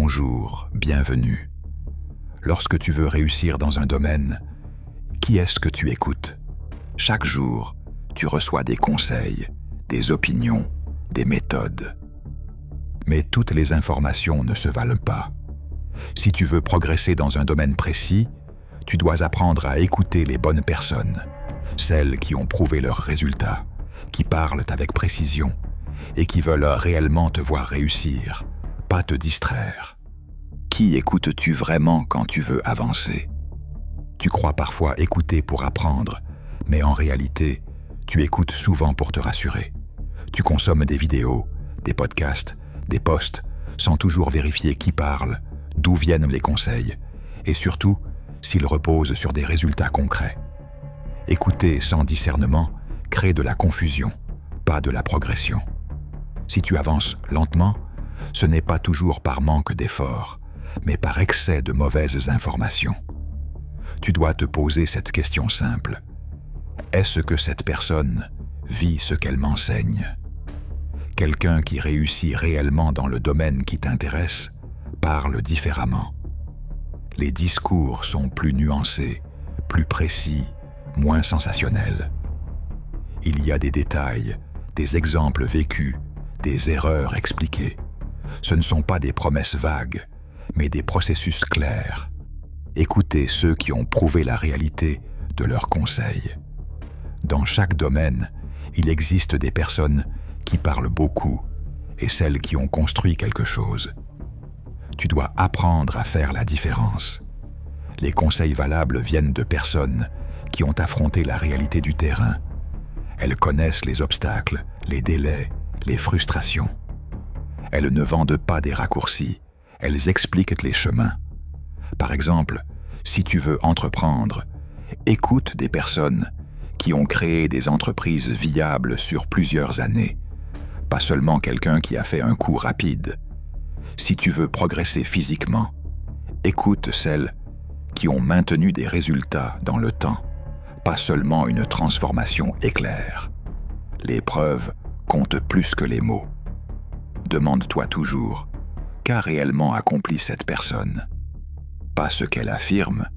Bonjour, bienvenue. Lorsque tu veux réussir dans un domaine, qui est-ce que tu écoutes? Chaque jour, tu reçois des conseils, des opinions, des méthodes. Mais toutes les informations ne se valent pas. Si tu veux progresser dans un domaine précis, tu dois apprendre à écouter les bonnes personnes, celles qui ont prouvé leurs résultats, qui parlent avec précision et qui veulent réellement te voir réussir, pas te distraire. Qui écoutes-tu vraiment quand tu veux avancer? Tu crois parfois écouter pour apprendre, mais en réalité, tu écoutes souvent pour te rassurer. Tu consommes des vidéos, des podcasts, des posts, sans toujours vérifier qui parle, d'où viennent les conseils, et surtout, s'ils reposent sur des résultats concrets. Écouter sans discernement crée de la confusion, pas de la progression. Si tu avances lentement, ce n'est pas toujours par manque d'efforts, mais par excès de mauvaises informations. Tu dois te poser cette question simple. Est-ce que cette personne vit ce qu'elle m'enseigne? Quelqu'un qui réussit réellement dans le domaine qui t'intéresse parle différemment. Les discours sont plus nuancés, plus précis, moins sensationnels. Il y a des détails, des exemples vécus, des erreurs expliquées. Ce ne sont pas des promesses vagues, mais des processus clairs. Écoutez ceux qui ont prouvé la réalité de leurs conseils. Dans chaque domaine, il existe des personnes qui parlent beaucoup et celles qui ont construit quelque chose. Tu dois apprendre à faire la différence. Les conseils valables viennent de personnes qui ont affronté la réalité du terrain. Elles connaissent les obstacles, les délais, les frustrations. Elles ne vendent pas des raccourcis, elles expliquent les chemins. Par exemple, si tu veux entreprendre, écoute des personnes qui ont créé des entreprises viables sur plusieurs années, pas seulement quelqu'un qui a fait un coup rapide. Si tu veux progresser physiquement, écoute celles qui ont maintenu des résultats dans le temps, pas seulement une transformation éclair. Les preuves comptent plus que les mots. Demande-toi toujours, qu'a réellement accompli cette personne? Pas ce qu'elle affirme,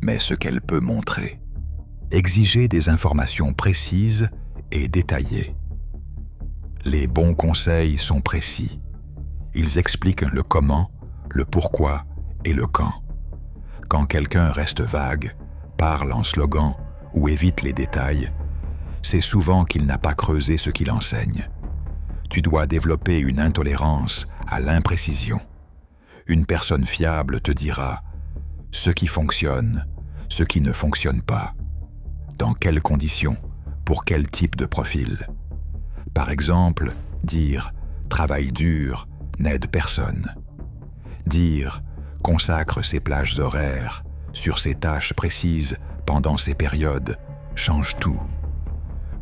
mais ce qu'elle peut montrer. Exigez des informations précises et détaillées. Les bons conseils sont précis. Ils expliquent le comment, le pourquoi et le quand. Quand quelqu'un reste vague, parle en slogan ou évite les détails, c'est souvent qu'il n'a pas creusé ce qu'il enseigne. Tu dois développer une intolérance à l'imprécision. Une personne fiable te dira ce qui fonctionne, ce qui ne fonctionne pas, dans quelles conditions, pour quel type de profil. Par exemple, dire « travail dur » n'aide personne. Dire « consacre ses plages horaires sur ses tâches précises pendant ces périodes » change tout.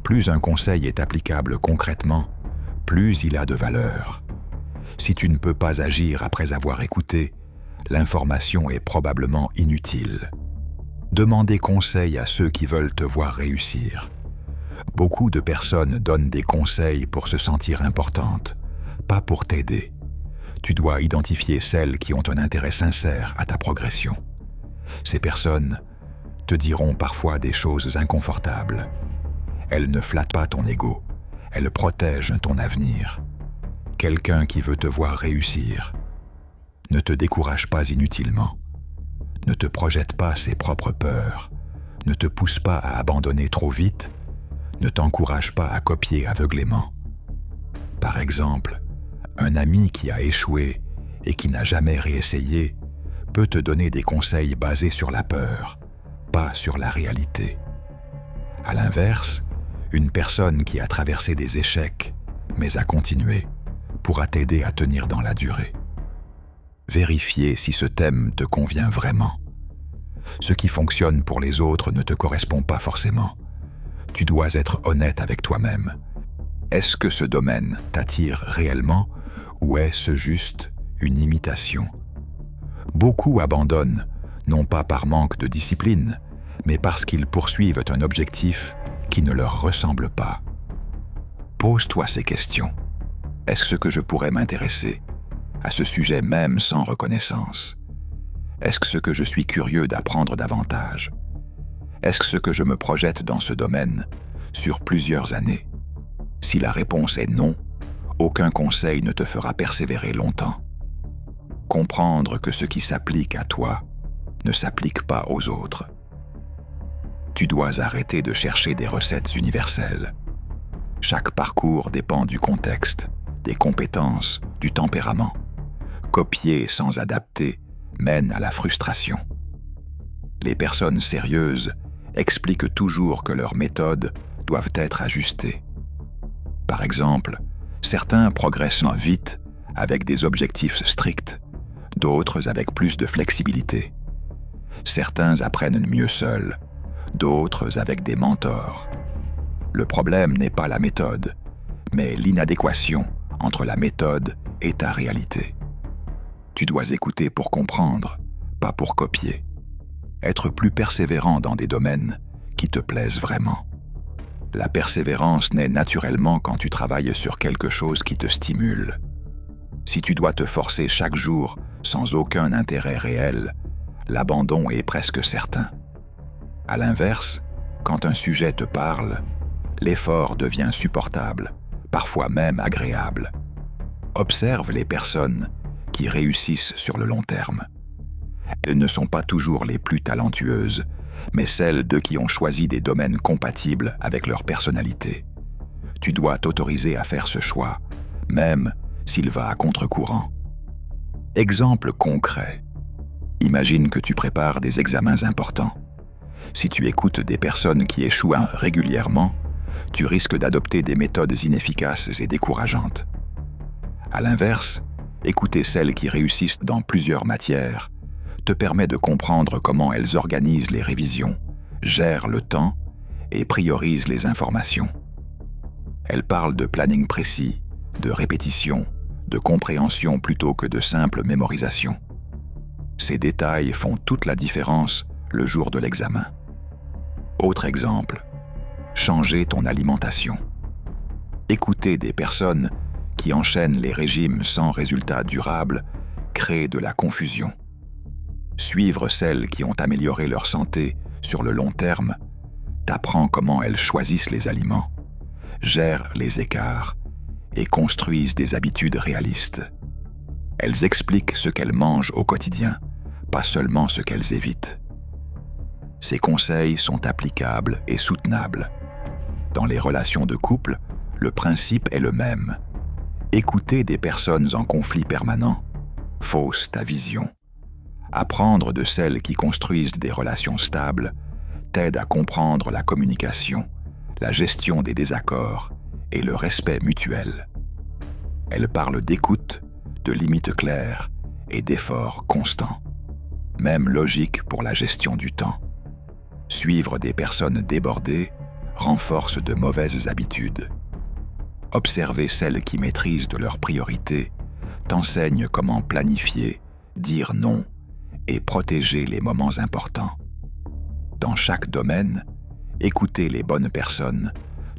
Plus un conseil est applicable concrètement, plus il a de valeur. Si tu ne peux pas agir après avoir écouté, l'information est probablement inutile. Demandez conseil à ceux qui veulent te voir réussir. Beaucoup de personnes donnent des conseils pour se sentir importantes, pas pour t'aider. Tu dois identifier celles qui ont un intérêt sincère à ta progression. Ces personnes te diront parfois des choses inconfortables. Elles ne flattent pas ton ego, elles protègent ton avenir. Quelqu'un qui veut te voir réussir. Ne te décourage pas inutilement. Ne te projette pas ses propres peurs. Ne te pousse pas à abandonner trop vite. Ne t'encourage pas à copier aveuglément. Par exemple, un ami qui a échoué et qui n'a jamais réessayé peut te donner des conseils basés sur la peur, pas sur la réalité. À l'inverse, une personne qui a traversé des échecs, mais a continué, pourra t'aider à tenir dans la durée. Vérifiez si ce thème te convient vraiment. Ce qui fonctionne pour les autres ne te correspond pas forcément. Tu dois être honnête avec toi-même. Est-ce que ce domaine t'attire réellement ou est-ce juste une imitation? Beaucoup abandonnent, non pas par manque de discipline, mais parce qu'ils poursuivent un objectif qui ne leur ressemble pas. Pose-toi ces questions. Est-ce que je pourrais m'intéresser à ce sujet même sans reconnaissance? Est-ce que je suis curieux d'apprendre davantage? Est-ce que je me projette dans ce domaine sur plusieurs années? Si la réponse est non, aucun conseil ne te fera persévérer longtemps. Comprendre que ce qui s'applique à toi ne s'applique pas aux autres. Tu dois arrêter de chercher des recettes universelles. Chaque parcours dépend du contexte, des compétences, du tempérament. Copier sans adapter mène à la frustration. Les personnes sérieuses expliquent toujours que leurs méthodes doivent être ajustées. Par exemple, certains progressent vite avec des objectifs stricts, d'autres avec plus de flexibilité. Certains apprennent mieux seuls, d'autres avec des mentors. Le problème n'est pas la méthode, mais l'inadéquation entre la méthode et ta réalité. Tu dois écouter pour comprendre, pas pour copier. Être plus persévérant dans des domaines qui te plaisent vraiment. La persévérance naît naturellement quand tu travailles sur quelque chose qui te stimule. Si tu dois te forcer chaque jour sans aucun intérêt réel, l'abandon est presque certain. À l'inverse, quand un sujet te parle, l'effort devient supportable, parfois même agréable. Observe les personnes qui réussissent sur le long terme. Elles ne sont pas toujours les plus talentueuses, mais celles de qui ont choisi des domaines compatibles avec leur personnalité. Tu dois t'autoriser à faire ce choix, même s'il va à contre-courant. Exemple concret. Imagine que tu prépares des examens importants. Si tu écoutes des personnes qui échouent régulièrement, tu risques d'adopter des méthodes inefficaces et décourageantes. À l'inverse, écouter celles qui réussissent dans plusieurs matières te permet de comprendre comment elles organisent les révisions, gèrent le temps et priorisent les informations. Elles parlent de planning précis, de répétition, de compréhension plutôt que de simple mémorisation. Ces détails font toute la différence le jour de l'examen. Autre exemple, changer ton alimentation. Écouter des personnes qui enchaînent les régimes sans résultat durable crée de la confusion. Suivre celles qui ont amélioré leur santé sur le long terme t'apprend comment elles choisissent les aliments, gèrent les écarts et construisent des habitudes réalistes. Elles expliquent ce qu'elles mangent au quotidien, pas seulement ce qu'elles évitent. Ces conseils sont applicables et soutenables. Dans les relations de couple, le principe est le même. Écouter des personnes en conflit permanent fausse ta vision. Apprendre de celles qui construisent des relations stables t'aide à comprendre la communication, la gestion des désaccords et le respect mutuel. Elles parlent d'écoute, de limites claires et d'efforts constants. Même logique pour la gestion du temps. Suivre des personnes débordées renforce de mauvaises habitudes. Observer celles qui maîtrisent de leurs priorités t'enseigne comment planifier, dire non et protéger les moments importants. Dans chaque domaine, écouter les bonnes personnes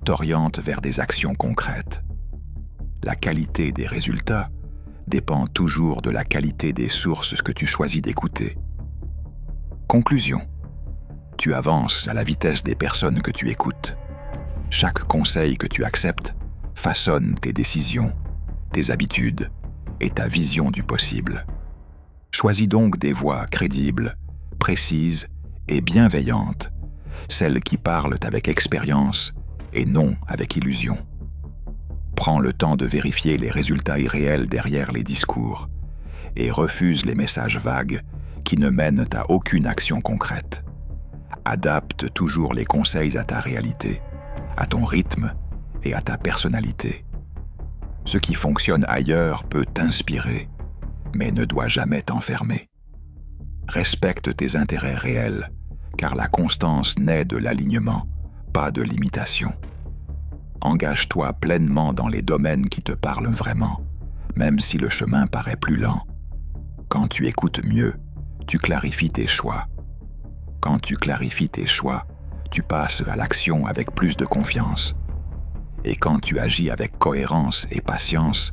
t'oriente vers des actions concrètes. La qualité des résultats dépend toujours de la qualité des sources que tu choisis d'écouter. Conclusion. Tu avances à la vitesse des personnes que tu écoutes. Chaque conseil que tu acceptes façonne tes décisions, tes habitudes et ta vision du possible. Choisis donc des voix crédibles, précises et bienveillantes, celles qui parlent avec expérience et non avec illusion. Prends le temps de vérifier les résultats irréels derrière les discours et refuse les messages vagues qui ne mènent à aucune action concrète. Adapte toujours les conseils à ta réalité, à ton rythme et à ta personnalité. Ce qui fonctionne ailleurs peut t'inspirer, mais ne doit jamais t'enfermer. Respecte tes intérêts réels, car la constance naît de l'alignement, pas de l'imitation. Engage-toi pleinement dans les domaines qui te parlent vraiment, même si le chemin paraît plus lent. Quand tu écoutes mieux, tu clarifies tes choix. Quand tu clarifies tes choix, tu passes à l'action avec plus de confiance. Et quand tu agis avec cohérence et patience,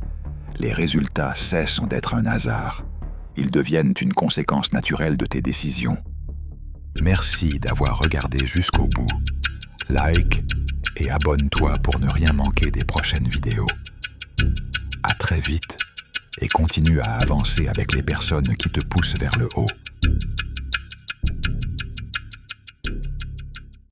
les résultats cessent d'être un hasard. Ils deviennent une conséquence naturelle de tes décisions. Merci d'avoir regardé jusqu'au bout. Like et abonne-toi pour ne rien manquer des prochaines vidéos. À très vite et continue à avancer avec les personnes qui te poussent vers le haut.